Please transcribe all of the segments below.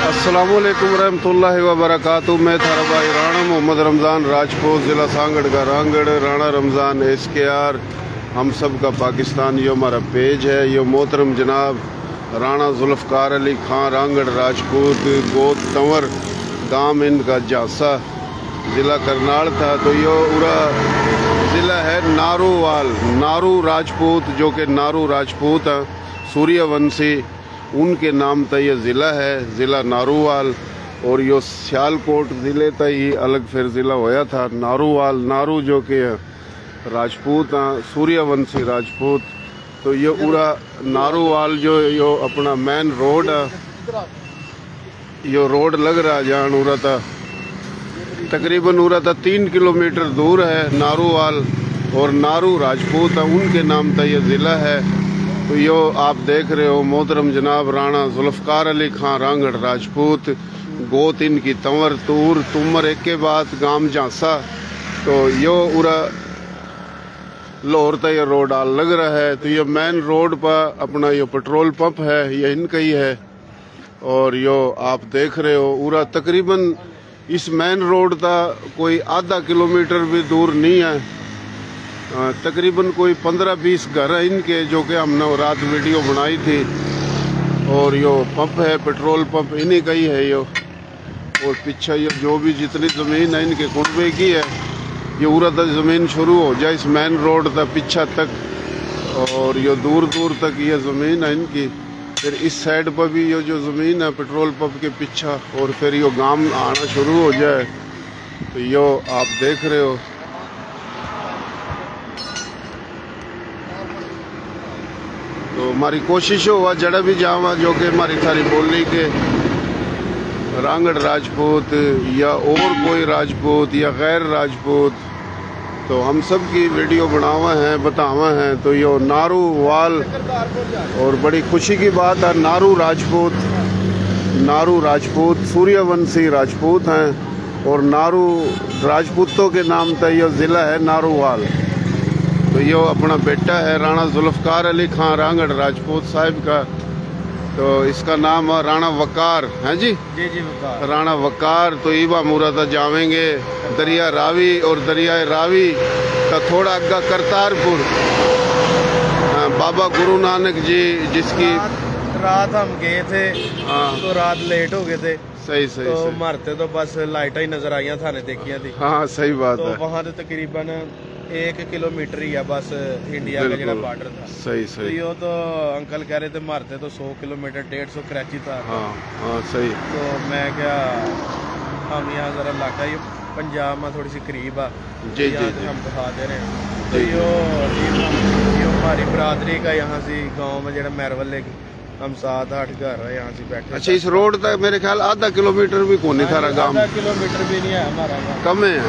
अस्सलामुअलैकुम रहमतुल्लाहि व बरकातुहू। मैं थारा भाई राणा मोहम्मद रमज़ान राजपूत, ज़िला सांगड़ का रांगड़, राणा रमज़ान SKR हम सब का पाकिस्तान। ये हमारा पेज है। ये मोहतरम जनाब राणा जुल्फ़कार अली खान रांगड़ राजपूत, गोद तंवर, गांव इनका जासा, ज़िला करनाल था। तो ये पूरा ज़िला है नारूवाल। नारू राजपूत जो कि नारू राजपूत हैं, सूर्यवंशी, उनके नाम तक ये ज़िला है, ज़िला नारूवाल। और यो सियालकोट ज़िले तक ही अलग फिर ज़िला होया था नारूवाल। नारू जो कि राजपूत हैं, सूर्यवंशी राजपूत। तो ये पूरा नारूवाल जो यो अपना मेन रोड है, यो रोड लग रहा जान उरा था तकरीबन 3 किलोमीटर दूर है नारूवाल। और नारू राजपूत है, उनके नाम तक ये ज़िला है। तो यो आप देख रहे हो मोहतरम जनाब राणा जुल्फ़कार अली खान रांगड़ राजपूत, गोत इनकी तंवर, तूर तुमर एक के बाद गांव जासा। तो यो उरा लाहौर तक ये रोड आल लग रहा है। तो ये मेन रोड पर अपना यो पेट्रोल पंप है, ये इनका ही है। और यो आप देख रहे हो उरा तकरीबन इस मेन रोड का कोई आधा किलोमीटर भी दूर नहीं है। तकरीबन कोई 15-20 घर है इनके, जो कि हमने रात वीडियो बनाई थी। और यो पंप है, पेट्रोल पंप इन्हीं का ही है यो। और पीछे ये जो भी जितनी ज़मीन है इनके कुनबे की है, ये पूरा तक ज़मीन शुरू हो जाए इस मेन रोड तक पीछा तक। और ये दूर दूर तक ये ज़मीन है इनकी। फिर इस साइड पर भी ये जो ज़मीन है पेट्रोल पंप के पीछा, और फिर यो गांव आना शुरू हो जाए। तो यो आप देख रहे हो। तो हमारी कोशिश हुआ जड़ा भी जावा जो कि हमारी सारी बोली के रांगड़ राजपूत या और कोई राजपूत या गैर राजपूत, तो हम सब की वीडियो बनावा हैं, बतावा हैं। तो यो नारूवाल, और बड़ी खुशी की बात है नारू राजपूत सूर्यवंशी राजपूत हैं। और नारू राजपूतों के नाम तक यह ज़िला है नारूवाल। तो यो अपना बेटा है राणा जुल्फ़कार अली खान रांगड़ राजपूत साहिब का। तो इसका नाम है राणा वकार है जी वकार। राणा वकार। तो ईबा मुरादा जावेंगे दरिया रावी, और दरिया रावी का थोड़ा आगे करतारपुर, बाबा गुरु नानक जी जिसकी रात हम गए थे। तो रात लेट हो गए थे। सही तो मरते तो बस लाइट ही नजर आई थाने देखिया थी। हाँ सही बात तो है। वहाँ तो तकरीबन 1 किलोमीटर ही है बस इंडिया का जो बॉर्डर था। सही तो यो तो अंकल कह रहे थे मारते तो 100 किलोमीटर 150 कराची था। हाँ सही। तो मैं क्या हम यहाँ जरा इलाका ये पंजाब में थोड़ी सी करीब आ जी हम दिखा दे रहे हैं। तो यो हमारी बरादरी का यहाँ से गाँव में जो मैरवले की हम 7-8 घर है यहाँ से बैठे। अच्छा, इस रोड तक मेरे ख्याल आधा किलोमीटर भी कौन नहीं था गाँव। 1 किलोमीटर भी नहीं है हमारा गाँव। कम है।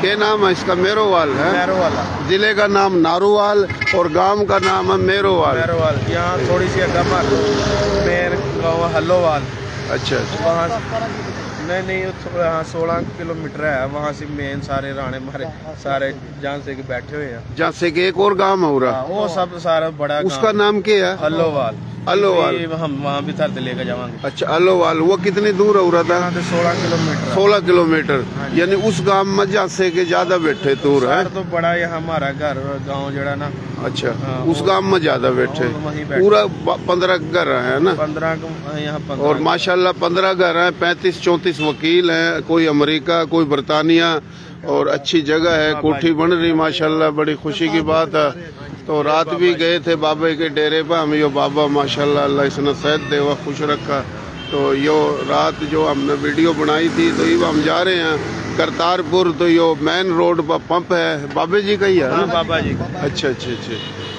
क्या नाम है इसका? मेरोवाल है। मेरोवाल। जिले का नाम नारूवाल और गांव का नाम है मेरोवाल। मेरोवाल यहाँ थोड़ी सी अगर मेन गाँव हल्लोवाल। अच्छा। वहाँ नहीं यहाँ 16 किलोमीटर है। वहाँ से मेन सारे राणे हमारे सारे जहाँ से बैठे हुए हैं। जहाँ से एक और गाँव है वो सब सारा बड़ा। उसका नाम क्या है? हल्लोवाल। अल्लोवाल। हम वहाँ भी थरते लेकर जाएंगे। अच्छा, अल्लोवाल। वो कितनी दूर हो रहा था? 16 किलोमीटर। 16 किलोमीटर। यानी उस गांव में जहाँ से के ज्यादा बैठे दूर है। तो बड़ा है हमारा घर गाँव जड़ा ना। अच्छा, उस गांव में ज्यादा बैठे पूरा 15 घर है ना? 15 यहाँ। और माशाल्लाह 15 घर है, 35-34 वकील हैं, कोई अमेरिका कोई बरतानिया। और अच्छी जगह है, कोठी बन रही माशाल्लाह, बड़ी खुशी की बात है। तो रात भी गए थे बाबा के डेरे पर हम। यो बाबा माशाल्लाह अल्लाह इसने सेहत देवा, खुश रखा। तो यो रात जो हमने वीडियो बनाई थी, तो ये हम जा रहे हैं करतारपुर। तो यो मेन रोड पर पंप है, बाबे जी का ही है। हाँ, बाबा जी। अच्छा।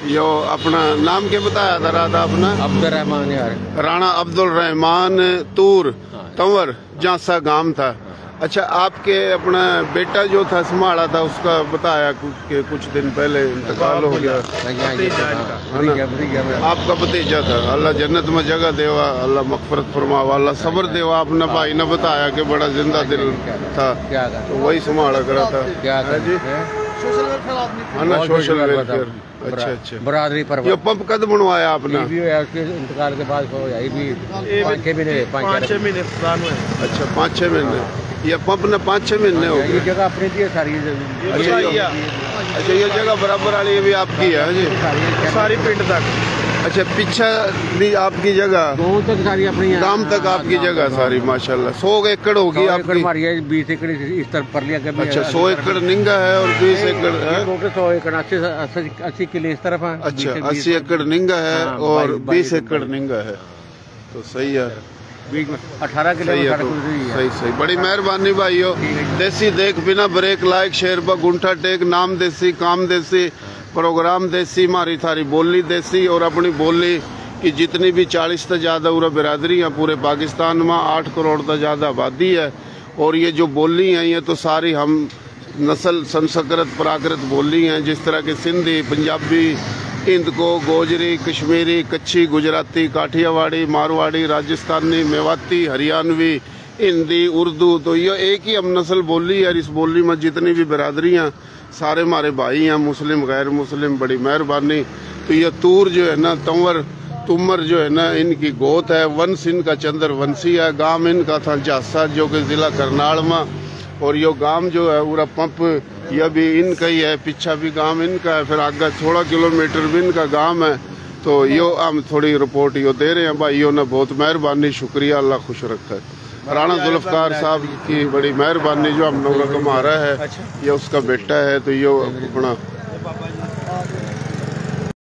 यो अपना नाम क्या बताया था रात आपने? अब्दुल रहमान यार। राणा अब्दुल रहमान तूर तंवर जासा गांव था। अच्छा, आपके अपना बेटा जो था संभाला था, उसका बताया कि कुछ दिन पहले इंतकाल हो गया है ना? आपका भतीजा था। अल्लाह जन्नत में जगह देवा, अल्लाह मग़फ़िरत फरमावा, अल्लाह सब्र देवा। आपने भाई ने बताया कि बड़ा जिंदा दिल था, तो वही संभाला करा था। क्या था जी? है ना, सोशल वेलफेयर। अच्छा अच्छा, बरादरी पर ये पंप कद बनवाया आपने? भी है, उसके इंतकाल के बाद हो जाए भी 5-6 महीने 5-6 महीने पुराना है। अच्छा 5-6 महीने, ये पंप ने 5-6 महीने हो ये गए। जगह अपनी थी सारी। अच्छा ये जगह बराबर वाली ये भी आपकी है जी? सारी पिंड तक। अच्छा पीछे भी आपकी जगह, गाँव तक सारी अपनी, गांव तक आपकी जगह सारी माशाल्लाह। 100 एकड़ होगी आपकी? हमारी 20 एकड़ इस तरफ पर लिया। अच्छा 100 एकड़ निंगा है और 20 एकड़ है? 100 एकड़ 80 किले इस तरफ है। अच्छा 80 एकड़ निंगा है और 20 एकड़ निंगा है, तो सही है। 18 किलो सही है, तो सही सही, बड़ी मेहरबानी भाइयों। देसी देख बिना ब्रेक लायक शेर ब गुंठा टेक, नाम देसी काम देसी, प्रोग्राम देसी, मारी थारी बोली देसी। और अपनी बोली की जितनी भी 40 से ज़्यादा उरा बिरादरी है पूरे पाकिस्तान में, 8 करोड़ से ज़्यादा आबादी है। और ये जो बोली हैं ये तो सारी हम नस्ल संस्कृत प्राकृत बोली हैं, जिस तरह के सिंधी, पंजाबी, हिंदको, गोजरी, कश्मीरी, कच्छी, गुजराती, काठियावाड़ी, मारवाड़ी, राजस्थानी, मेवाती, हरियाणवी, हिंदी, उर्दू, तो ये एक ही हम नस्ल बोली है। इस बोली में जितनी भी बिरादरी हैं सारे हमारे भाई हैं, मुस्लिम गैर मुस्लिम, बड़ी मेहरबानी। तो ये तूर जो है ना, तंवर तुमर जो है ना, इनकी गोत है। वंश इनका चंद्र वंशी है। गांव इनका था जासा, जो कि जिला करनाल में। और यो गांव जो है पूरा पंप यह भी इनका ही है, पीछा भी गांव इनका है, फिर आगे 16 किलोमीटर भी इनका गांव है। तो यो हम थोड़ी रिपोर्ट यो दे रहे हैं भाइयों ने, बहुत मेहरबानी, शुक्रिया, अल्लाह खुश रखा है। राणा जुल्फकार साहब की बड़ी मेहरबानी जो हम लोगों को मारा है, ये उसका बेटा है। तो यो अपना